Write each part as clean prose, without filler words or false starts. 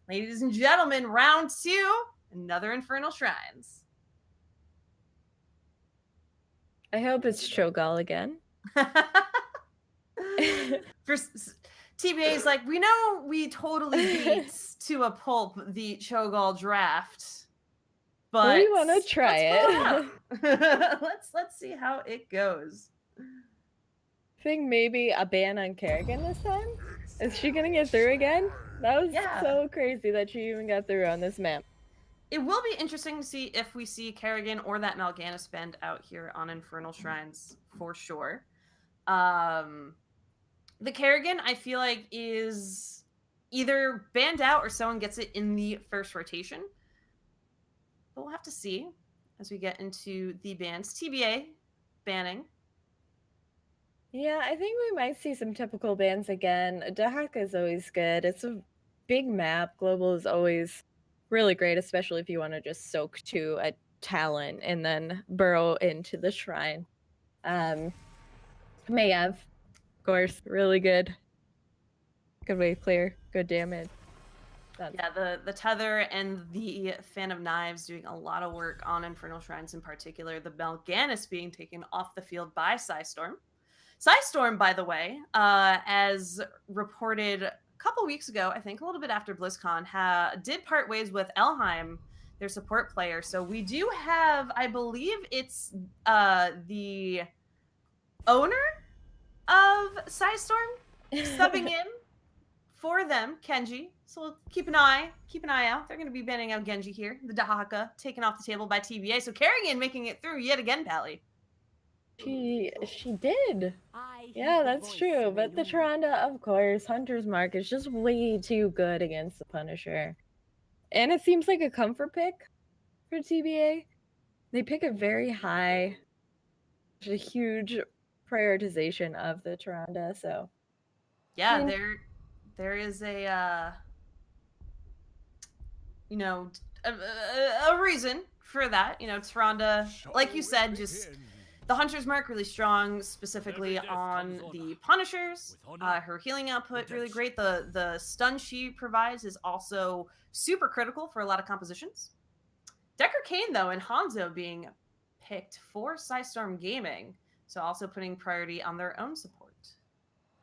Ladies and gentlemen, round 2, another Infernal Shrines. I hope it's Cho'Gall again. For T.B.A. is like, we know we totally beat to a pulp the Cho'Gall draft, but we want to try it. let's see how it goes. I think maybe a ban on Kerrigan this time? Is she gonna get through again? That was so crazy that she even got through on this map. It will be interesting to see if we see Kerrigan or that Mal'Ganis spend out here on Infernal Shrines for sure. The Kerrigan, I feel like, is either banned out or someone gets it in the first rotation. But we'll have to see as we get into the bans. T.B.A. banning. Yeah, I think we might see some typical bans again. Dahaka is always good. It's a big map. Global is always really great, especially if you want to just soak to a talent and then burrow into the shrine. Mayev, of course, really good. Good wave clear, good damage. Yeah, the Tether and the Fan of Knives doing a lot of work on Infernal Shrines in particular. The Mal'Ganis being taken off the field by Psistorm. Psistorm, by the way, as reported a couple weeks ago, I think a little bit after BlizzCon, did part ways with Elheim, their support player. So we do have, I believe it's the owner of Psistorm subbing in for them, Kenji. So we'll keep an eye out. They're going to be banning out Genji here. The Dahaka taken off the table by T.B.A. So Kerrigan making it through yet again, Pally. She did. Yeah, that's true. But the Tyrande, of course, Hunter's Mark is just way too good against the Punisher. And it seems like a comfort pick for T.B.A. They pick it very high. There's a huge prioritization of the Tyrande, so. Yeah, there is a you know, a reason for that. You know, Tyrande, like you said, just the Hunter's Mark really strong, specifically on the Punishers. Her healing output really great. The stun she provides is also super critical for a lot of compositions. Decker Kane, though, and Hanzo being picked for Psistorm Gaming, so also putting priority on their own support.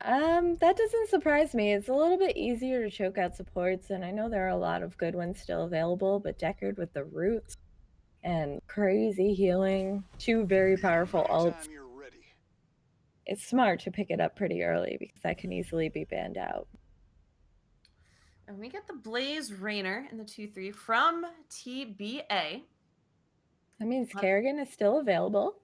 That doesn't surprise me. It's a little bit easier to choke out supports, and I know there are a lot of good ones still available, but Deckard with the roots and crazy healing, 2 very powerful ults. It's smart to pick it up pretty early because that can easily be banned out. And we get the Blaze Rainer in the 2-3 from T.B.A. That means Kerrigan is still available.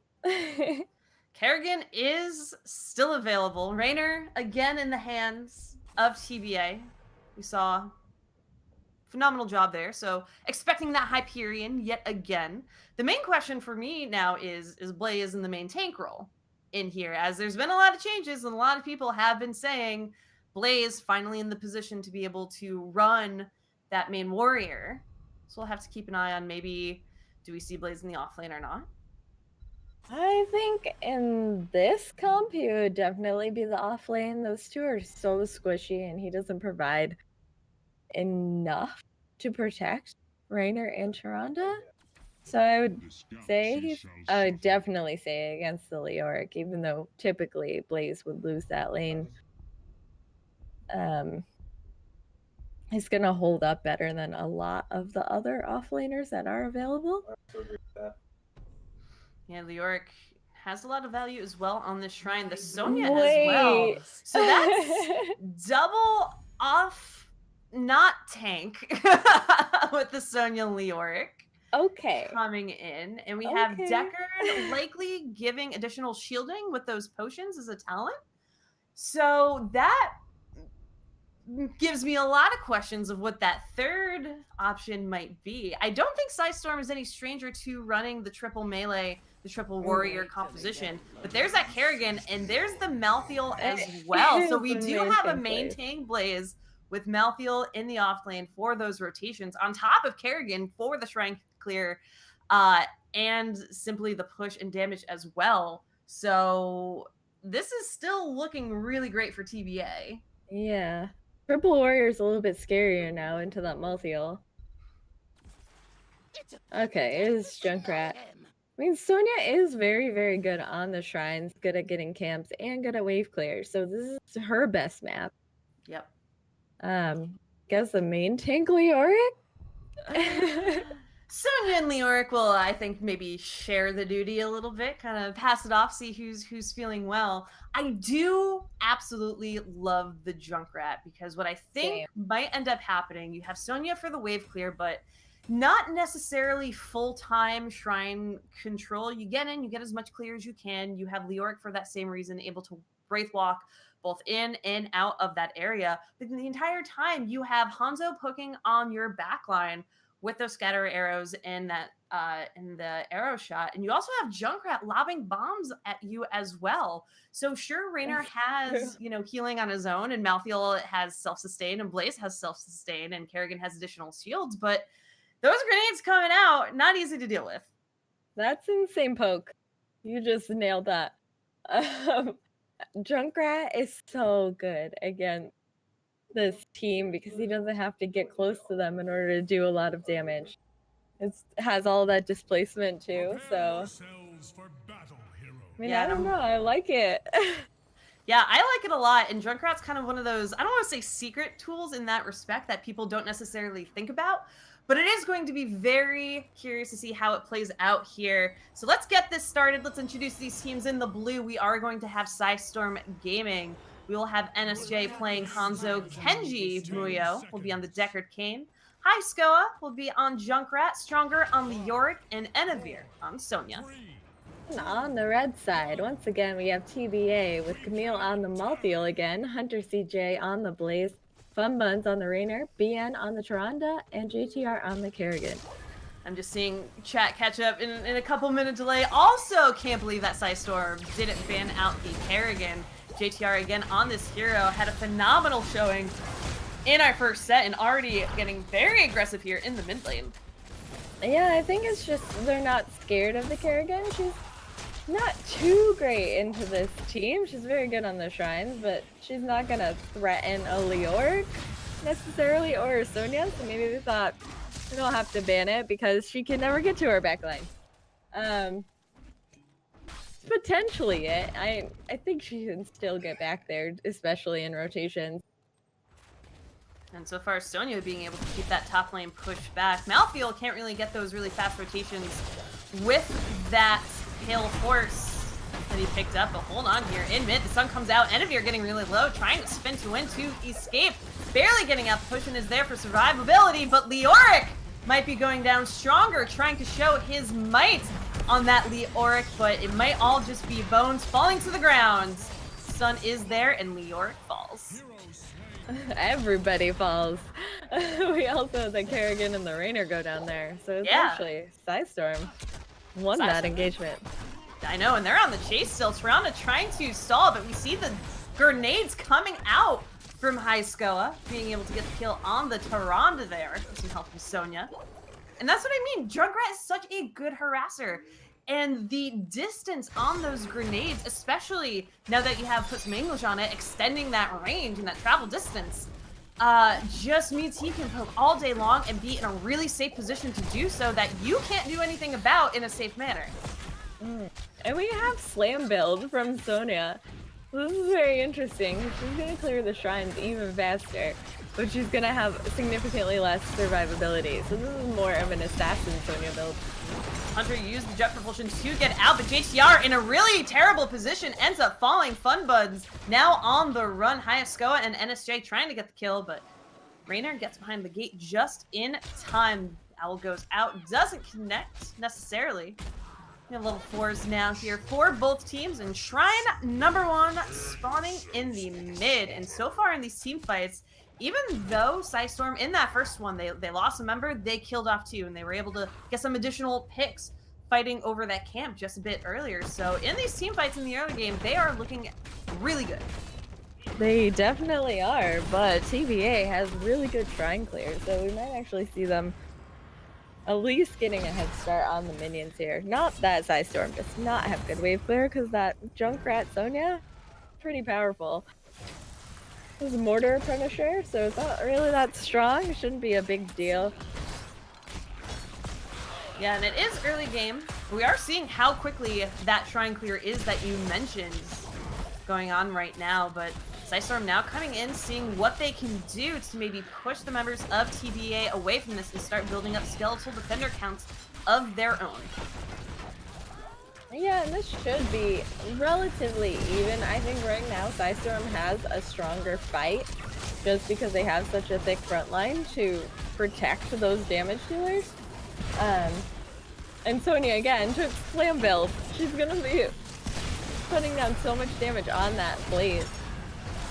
Kerrigan is still available. Rainer again in the hands of T.B.A. We saw phenomenal job there. So expecting that Hyperion yet again. The main question for me now is Blaze in the main tank role in here, as there's been a lot of changes and a lot of people have been saying Blaze finally in the position to be able to run that main warrior. So we'll have to keep an eye on maybe do we see Blaze in the offlane or not. I think in this comp, he would definitely be the offlane. Those two are so squishy, and he doesn't provide enough to protect Rainer and Tyrande. So I would definitely say against the Leoric, even though typically Blaze would lose that lane. He's gonna hold up better than a lot of the other offlaners that are available. Yeah, Leoric has a lot of value as well on this shrine. The Sonya as well. So that's double off, not tank with the Sonya Leoric. Okay. Coming in. And we have Deckard likely giving additional shielding with those potions as a talent. So that gives me a lot of questions of what that third option might be. I don't think Psistorm is any stranger to running the triple melee, the triple warrior composition, but there's that Kerrigan and there's the Malthael as well. So we do have a main tank Blaze with Malthael in the off lane for those rotations on top of Kerrigan for the shrine clear and simply the push and damage as well. So this is still looking really great for T.B.A. Yeah. Purple Warrior's a little bit scarier now into that multi-ul. Okay, it is Junkrat. I mean, Sonya is very, very good on the shrines, good at getting camps, and good at wave clear. So this is her best map. Yep. Guess the main tank Leoric? Sonya and Leoric will, I think, maybe share the duty a little bit, kind of pass it off, see who's feeling well. I do absolutely love the Junkrat because what I think might end up happening, you have Sonya for the wave clear, but not necessarily full-time shrine control. You get in, you get as much clear as you can. You have Leoric for that same reason, able to Wraith Walk both in and out of that area. But the entire time, you have Hanzo poking on your backline with those scatter arrows and that in the arrow shot, and you also have Junkrat lobbing bombs at you as well. So sure, Raynor has healing on his own, and Malthael has self-sustain, and Blaze has self-sustain, and Kerrigan has additional shields, but those grenades coming out, not easy to deal with. That's insane poke. You just nailed that. Junkrat is so good against this team because he doesn't have to get close to them in order to do a lot of damage. It has all that displacement too, so I mean, I don't know, I like it. Yeah, I like it a lot, and Junkrat's kind of one of those, I don't want to say secret tools in that respect that people don't necessarily think about, but it is going to be very curious to see how it plays out here. So let's get this started. Let's introduce these teams. In the blue, we are going to have Psistorm Gaming. We will have NSJ playing Hanzo. Kenji Muyo will be on the Deckard Kane. HeroesHype will be on Junkrat, Stronger on Leoric, and Enavir on Sonya. On the red side, once again, we have T.B.A. with Camille on the multi-ul again, Hunter CJ on the Blaze, Fun Buns on the Raynor, BN on the Tyrande, and JTR on the Kerrigan. I'm just seeing chat catch up in a couple minute delay. Also, can't believe that Psistorm didn't ban out the Kerrigan. JTR again on this hero had a phenomenal showing in our first set and already getting very aggressive here in the mid lane. Yeah, I think it's just they're not scared of the Kerrigan. She's not too great into this team. She's very good on the shrines, but she's not gonna threaten a Leoric necessarily or a Sonya, so maybe they thought we don't have to ban it because she can never get to her backline. Potentially it. I think she can still get back there, especially in rotations. And so far, Sonya being able to keep that top lane pushed back. Malthael can't really get those really fast rotations with that Pale Horse that he picked up, but hold on here. In mid, the sun comes out. Enavir getting really low, trying to spin to win to escape. Barely getting out. The push-in is there for survivability, but Leoric might be going down. Stronger, trying to show his might on that Leoric, but it might all just be bones falling to the ground. Sun is there, and Leoric falls. Everybody falls. We also have the Kerrigan and the Raynor go down there, so it's actually Psistorm won that engagement. I know, and they're on the chase still. Tyrande trying to stall, but we see the grenades coming out from HeroesHype, being able to get the kill on the Tyrande there. Some help from Sonya. And that's what I mean. Junkrat is such a good harasser. And the distance on those grenades, especially now that you have put some English on it, extending that range and that travel distance, just means he can poke all day long and be in a really safe position to do so that you can't do anything about in a safe manner. And we have Slam build from Sonya. This is very interesting. She's going to clear the shrines even faster, but she's going to have significantly less survivability. So this is more of an assassin Sonya build. Hunter used the jet propulsion to get out, but JTR in a really terrible position ends up falling. Fun Buds now on the run. HeroesHype and NSJ trying to get the kill, but Raynor gets behind the gate just in time. Owl goes out, doesn't connect necessarily. We have level 4s now here for both teams, and Shrine number 1 spawning in the mid. And so far in these team fights, even though Psistorm in that first one, they lost a member, they killed off 2, and they were able to get some additional picks fighting over that camp just a bit earlier. So in these team fights in the early game, they are looking really good. They definitely are, but T.B.A. has really good shrine clear, so we might actually see them at least getting a head start on the minions here. Not that Psistorm does not have good wave clear, because that Junkrat Sonya, pretty powerful. It's a mortar Punisher, so it's not really that strong. It shouldn't be a big deal. Yeah, and it is early game. We are seeing how quickly that shrine clear is that you mentioned going on right now, but Psistorm now coming in, seeing what they can do to maybe push the members of T.B.A. away from this and start building up skeletal defender counts of their own. Yeah, and this should be relatively even. I think right now Psistorm has a stronger fight just because they have such a thick front line to protect those damage dealers. And Sonya, again, took slam build. She's gonna be putting down so much damage on that Blaze.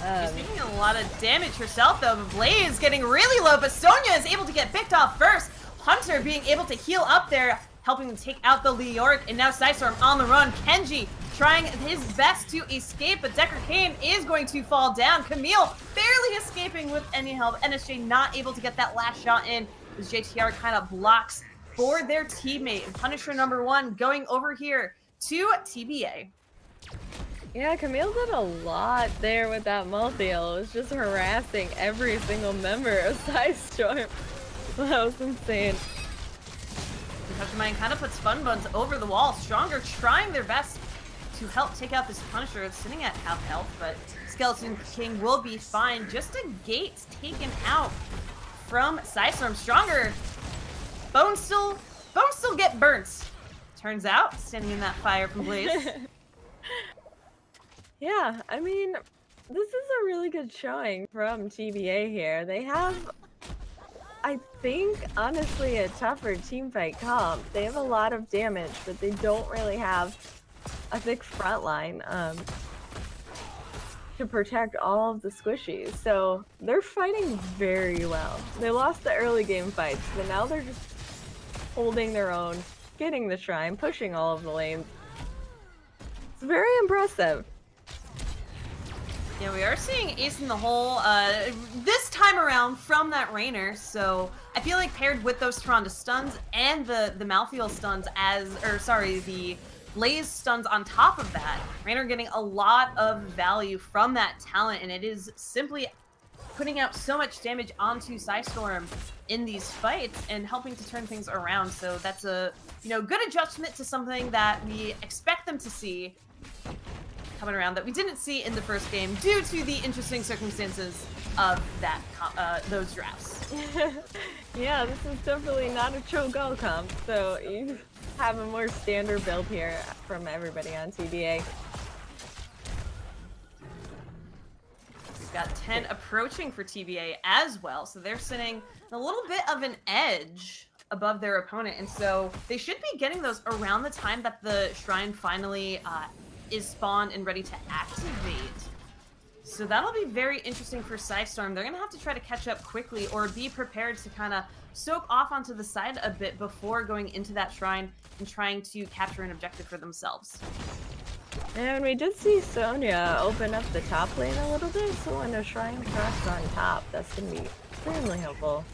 She's taking a lot of damage herself, though. But Blaze getting really low, but Sonya is able to get picked off first. Hunter being able to heal up there, helping to take out the Leoric, and now Psistorm on the run. Kenji trying his best to escape, but Decker Kane is going to fall down. Camille barely escaping with any help. NSJ not able to get that last shot in as JTR kind of blocks for their teammate. And Punisher number 1 going over here to T.B.A. Yeah, Camille did a lot there with that multi-heal. It was just harassing every single member of Psistorm. That was insane. Touchmine kind of puts Fun Buns over the wall. Stronger trying their best to help take out this Punisher. It's sitting at half health, but Skeleton King will be fine. Just a gate taken out from Psistorm. Stronger. Bones still get burnt. Turns out, standing in that fire from Blaze. Yeah, I mean, this is a really good showing from T.B.A. here. They have, I think, honestly, a tougher teamfight comp. They have a lot of damage, but they don't really have a thick front line to protect all of the squishies. So they're fighting very well. They lost the early game fights, but now they're just holding their own, getting the shrine, pushing all of the lanes. It's very impressive. Yeah, we are seeing Ace in the hole this time around from that Rainer, so I feel like paired with those Tyrande stuns and the Malthael stuns the Blaze stuns on top of that, Rainer getting a lot of value from that talent, and it is simply putting out so much damage onto Psistorm in these fights and helping to turn things around. So that's a good adjustment to something that we expect them to see coming around that we didn't see in the first game due to the interesting circumstances of that those drafts. Yeah, this is definitely not a Cho'Gall comp, so you have a more standard build here from everybody on T.B.A. We've got 10 approaching for T.B.A. as well, so they're sitting a little bit of an edge above their opponent, and so they should be getting those around the time that the shrine finally is spawned and ready to activate. So that'll be very interesting for Psistorm. They're gonna have to try to catch up quickly or be prepared to kind of soak off onto the side a bit before going into that shrine and trying to capture an objective for themselves. And we did see Sonya open up the top lane a little bit, so when a shrine crosses on top, that's gonna be extremely helpful.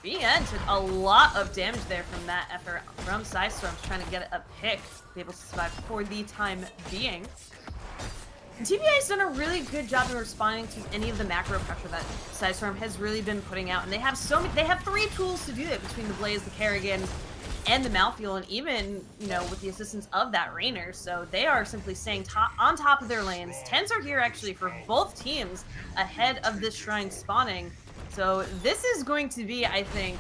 BN took a lot of damage there from that effort from Psistorm, trying to get a pick, be able to survive for the time being. And T.B.A. has done a really good job in responding to any of the macro pressure that Psistorm has really been putting out, and they have they have 3 tools to do it between the Blaze, the Kerrigan, and the Malthael, and even with the assistance of that Rainer. So they are simply staying on top of their lanes. 10s are here actually for both teams ahead of this shrine spawning. So this is going to be, I think,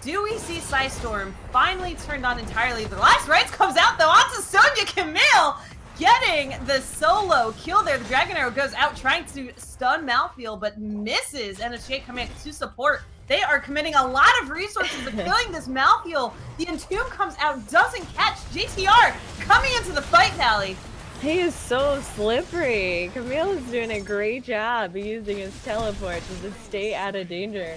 do we see Psistorm finally turned on entirely? The last rites comes out though onto Sonya Camille, getting the solo kill there. The Dragon Arrow goes out trying to stun Malthael, but misses, and NSJ coming to support. They are committing a lot of resources to killing this Malthael. The Entomb comes out, doesn't catch. JTR coming into the fight, Pally. He is so slippery. Camille is doing a great job using his teleport to just stay out of danger.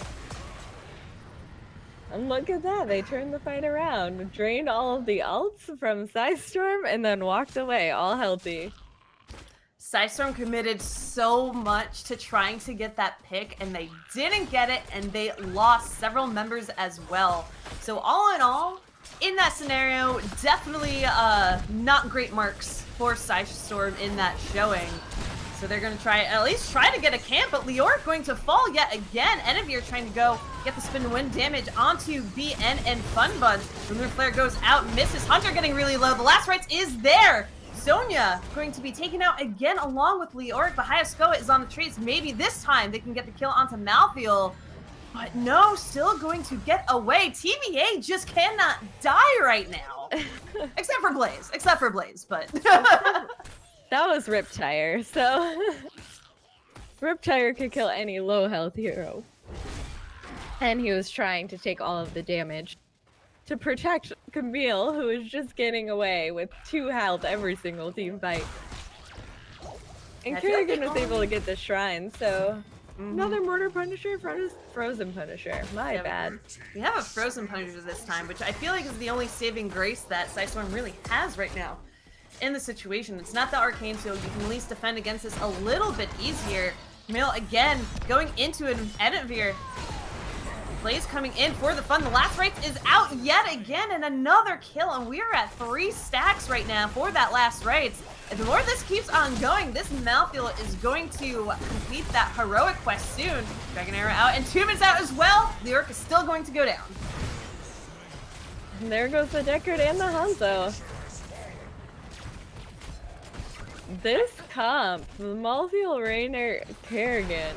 And look at that, they turned the fight around. Drained all of the ults from Psistorm and then walked away, all healthy. Psistorm committed so much to trying to get that pick, and they didn't get it, and they lost several members as well. So all in all, in that scenario, definitely not great marks for Psistorm in that showing. So they're going to at least try to get a camp, but Leoric going to fall yet again. Enivir trying to go get the spin to win damage onto BN and Funbuns. Lunar Flare goes out, misses. Hunter getting really low. The last rites is there. Sonya going to be taken out again along with Leoric, but Hayaskoa is on the trace. Maybe this time they can get the kill onto Malthael. But no, still going to get away. T.B.A just cannot die right now. Except for Blaze, but... That was Riptire, so... Riptire could kill any low health hero. And he was trying to take all of the damage to protect Camille, who was just getting away with 2 health every single team fight. And Kerrigan was able to get the shrine, so... Another Mortar Punisher, Frozen Punisher. My bad. We have a Frozen Punisher this time, which I feel like is the only saving grace that Psistorm really has right now in the situation. It's not the Arcane, so you can at least defend against this a little bit easier. Camille again going into an Enivir. Blaze coming in for the fun. The last rites is out yet again, and another kill, and we're at 3 stacks right now for that last rites. And the more this keeps on going, this Malthael is going to complete that heroic quest soon. Dragon Arrow out, and 2 minutes out as well. The Orc is still going to go down. And there goes the Deckard and the Hanzo. This comp, the Malthael Raynor Kerrigan,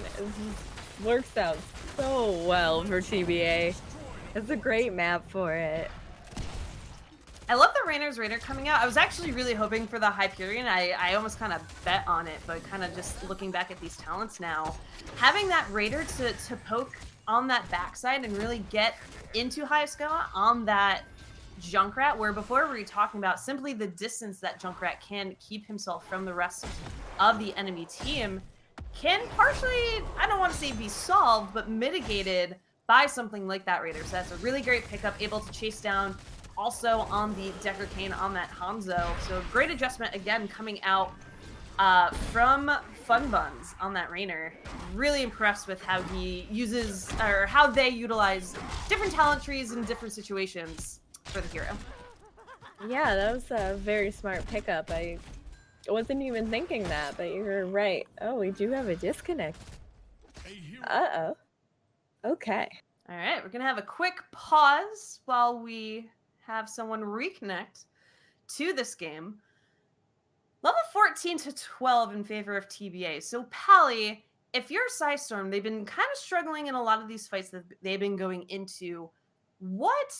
works out so well for T.B.A. It's a great map for it. I love the Raynor's Raider coming out. I was actually really hoping for the Hyperion. I almost kind of bet on it, but kind of just looking back at these talents now, having that Raider to poke on that backside and really get into Hayaskoa on that Junkrat, where before we were talking about simply the distance that Junkrat can keep himself from the rest of the enemy team, can partially, I don't want to say be solved, but mitigated by something like that Raider. So that's a really great pickup, able to chase down also on the Decker Cane on that Hanzo. So great adjustment again coming out from Funbuns on that Raynor. Really impressed with how he uses, or how they utilize different talent trees in different situations for the hero. Yeah, that was a very smart pickup. I wasn't even thinking that, but you're right. Oh, we do have a disconnect. Uh-oh. Okay. All right, we're going to have a quick pause while we have someone reconnect to this game. Level 14 to 12 in favor of T.B.A. So, Pally, if you're Psistorm, they've been kind of struggling in a lot of these fights that they've been going into. What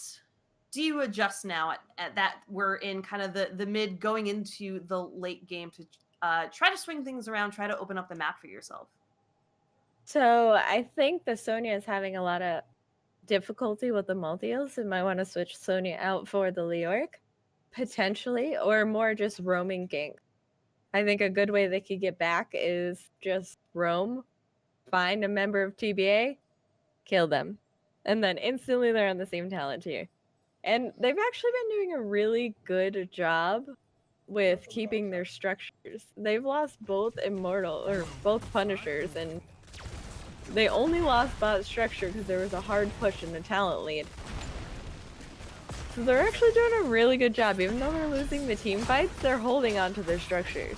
do you adjust now at that we're in kind of the mid going into the late game to try to swing things around, try to open up the map for yourself? So I think the Sonya is having a lot of difficulty with the Malthaels and might want to switch Sonya out for the Leoric, potentially, or more just roaming gank. I think a good way they could get back is just roam, find a member of T.B.A, kill them, and then instantly they're on the same talent tier. And they've actually been doing a really good job with keeping their structures. They've lost both both Punishers, and they only lost bot structure because there was a hard push in the talent lead. So they're actually doing a really good job. Even though they're losing the team fights, they're holding on to their structures.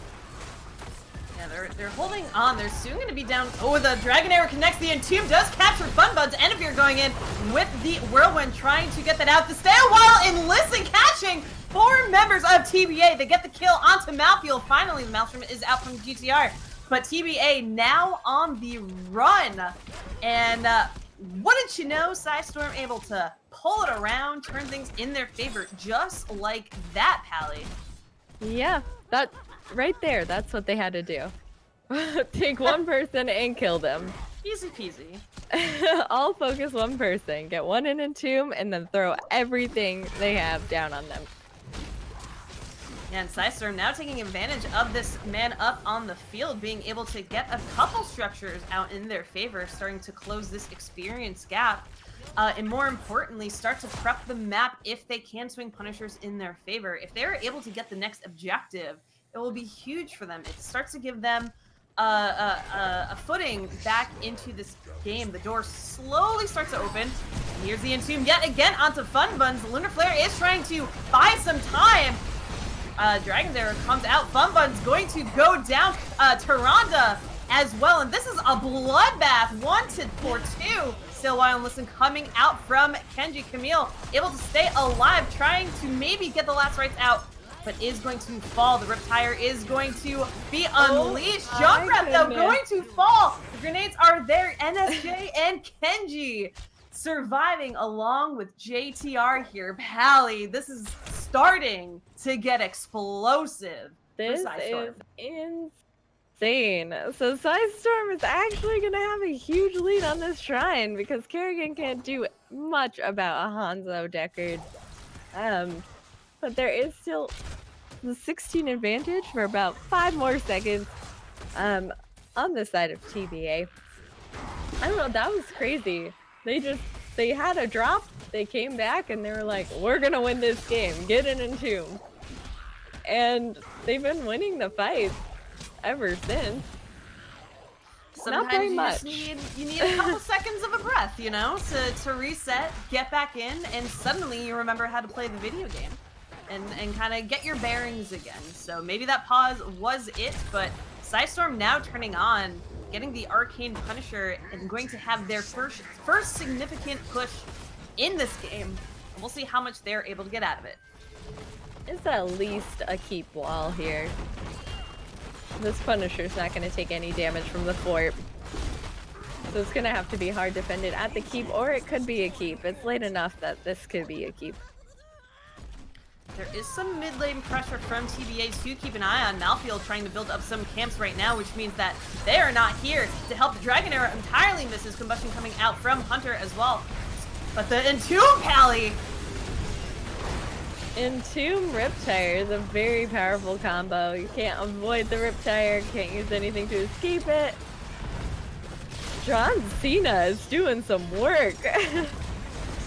Yeah, they're holding on. They're soon going to be down. Oh, the Dragon Arrow connects. The Entomb does capture Funbuds. Enivir going in with the Whirlwind, trying to get that out to stay a while. And listen, catching 4 members of T.B.A. They get the kill onto Malthael. Finally, the Maelstrom is out from GTR. But T.B.A. now on the run. And wouldn't you know, Psistorm able to pull it around, turn things in their favor just like that, Pally. Yeah, that right there, that's what they had to do. Take one person and kill them. Easy peasy. All focus one person, get one in Entomb, and then throw everything they have down on them. And Psistorm now taking advantage of this man up on the field, being able to get a couple structures out in their favor, starting to close this experience gap. And more importantly, start to prep the map if they can swing Punishers in their favor. If they're able to get the next objective, it will be huge for them. It starts to give them a footing back into this game. The door slowly starts to open. And here's the Entomb yet again onto Funbuns. Lunar Flare is trying to buy some time. Dragon's Arrow comes out. Fun Bun's going to go down. Tyrande as well. And this is a bloodbath. Wanted for 2. Still Wild and Listen coming out from Kenji. Camille able to stay alive, trying to maybe get the last rights out, but is going to fall. The Riptire is going to be unleashed. Junkrat, though, going to fall. The grenades are there. NSJ and Kenji surviving along with JTR here. Pally, this is starting to get explosive. This is insane. So Psistorm is actually going to have a huge lead on this shrine because Kerrigan can't do much about a Hanzo Deckard. But there is still the 16 advantage for about 5 more seconds on the side of T.B.A. I don't know, that was crazy. They had a drop, they came back, and they were like, we're gonna win this game, get in Entomb. And they've been winning the fight ever since. Sometimes you need a couple seconds of a breath, you know, to reset, get back in, and suddenly you remember how to play the video game and kind of get your bearings again. So maybe that pause was it, but Psistorm now turning on, getting the Arcane Punisher, and going to have their first significant push in this game. And we'll see how much they're able to get out of it. It's at least a keep wall here. This Punisher's not going to take any damage from the fort. So it's going to have to be hard defended at the keep, or it could be a keep. It's late enough that this could be a keep. There is some mid-lane pressure from T.B.A to keep an eye on. Malfield trying to build up some camps right now, which means that they are not here to help. The Dragon Arrow entirely misses. Combustion coming out from Hunter as well. But the Entomb Pally! Entomb Riptire is a very powerful combo. You can't avoid the Riptire, can't use anything to escape it. John Cena is doing some work.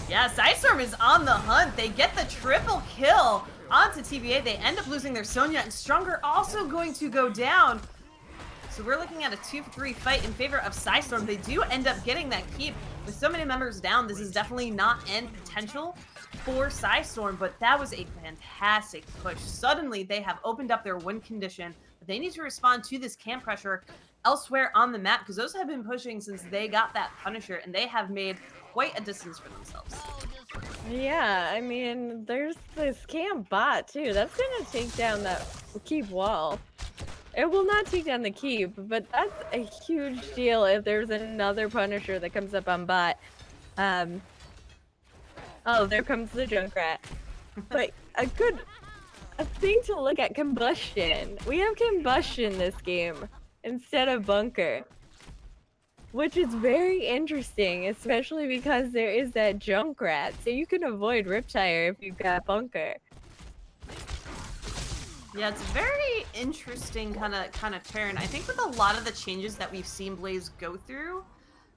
Yeah, Psistorm is on the hunt. They get the triple kill onto T.B.A. They end up losing their Sonya, and Stronger also going to go down. So we're looking at a 2-for-3 fight in favor of Psistorm. They do end up getting that keep. With so many members down, this is definitely not end potential for Psistorm, but that was a fantastic push. Suddenly, they have opened up their win condition, but they need to respond to this camp pressure elsewhere on the map, because those have been pushing since they got that Punisher, and they have made quite a distance for themselves. Yeah, I mean, there's this camp bot too. That's gonna take down that keep wall. It will not take down the keep, but that's a huge deal if there's another Punisher that comes up on bot. Oh, there comes the Junkrat. But a thing to look at, combustion. We have combustion this game instead of bunker, which is very interesting, especially because there is that Junkrat, so you can avoid Riptire if you've got bunker. Yeah, it's a very interesting kind of turn. I think with a lot of the changes that we've seen Blaze go through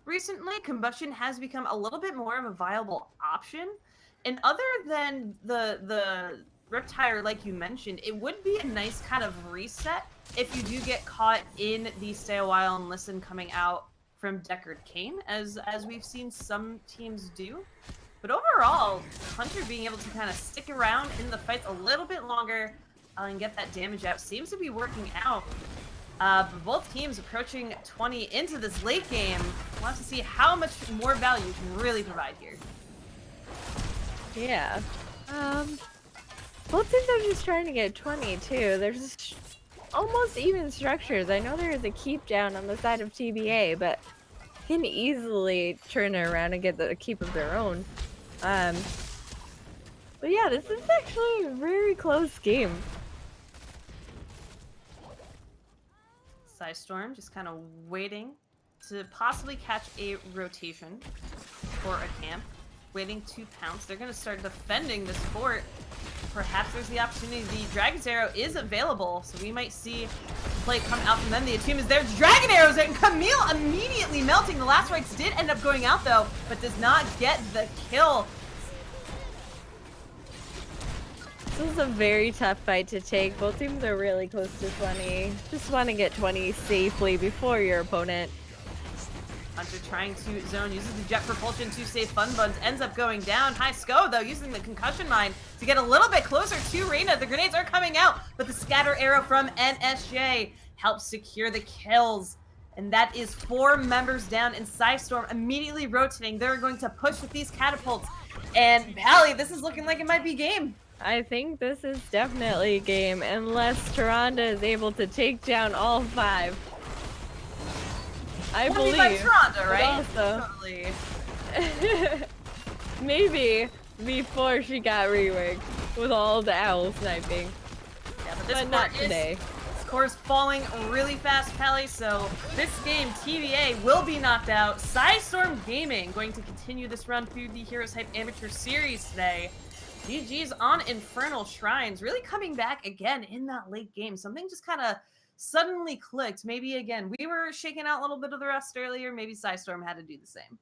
recently, combustion has become a little bit more of a viable option. And other than the Riptire, like you mentioned, it would be a nice kind of reset if you do get caught in the Stay a While and Listen coming out from Deckard Cain, as we've seen some teams do. But overall, Hunter being able to kind of stick around in the fights a little bit longer and get that damage out seems to be working out. But both teams approaching 20 into this late game. We'll have to see how much more value you can really provide here. Yeah. Both teams are just trying to get 20 too. There's almost even structures. I know there is a keep down on the side of T.B.A, but can easily turn it around and get the keep of their own. But yeah, this is actually a very close game. Psistorm just kind of waiting to possibly catch a rotation for a camp. Waiting to pounce. They're going to start defending this fort. Perhaps there's the opportunity. The Dragon's Arrow is available, so we might see play come out from them. The Entomb is there. Dragon Arrows, and Camille immediately melting. The last rights did end up going out, though, but does not get the kill. This is a very tough fight to take. Both teams are really close to 20. Just want to get 20 safely before your opponent. Hunter trying to zone, uses the jet propulsion to save Fun Buns, ends up going down. High Sko, though, using the concussion mine to get a little bit closer to Reina. The grenades are coming out, but the scatter arrow from NSJ helps secure the kills. And that is 4 members down, and Psistorm immediately rotating. They're going to push with these catapults. And Pally, this is looking like it might be game. I think this is definitely game, unless Tyrande is able to take down all 5. I believe. By Tyrande, right? Also, totally. maybe before she got reworked with all the owl sniping. Yeah, but this not today. Score's falling really fast, Pally, so this game, T.B.A. will be knocked out. Psistorm Gaming going to continue this run through the HeroesHype Amateur Series today. GG's on Infernal Shrines, really coming back again in that late game. Something just kind of suddenly clicked. Maybe, again, we were shaking out a little bit of the rust earlier. Maybe Psistorm had to do the same.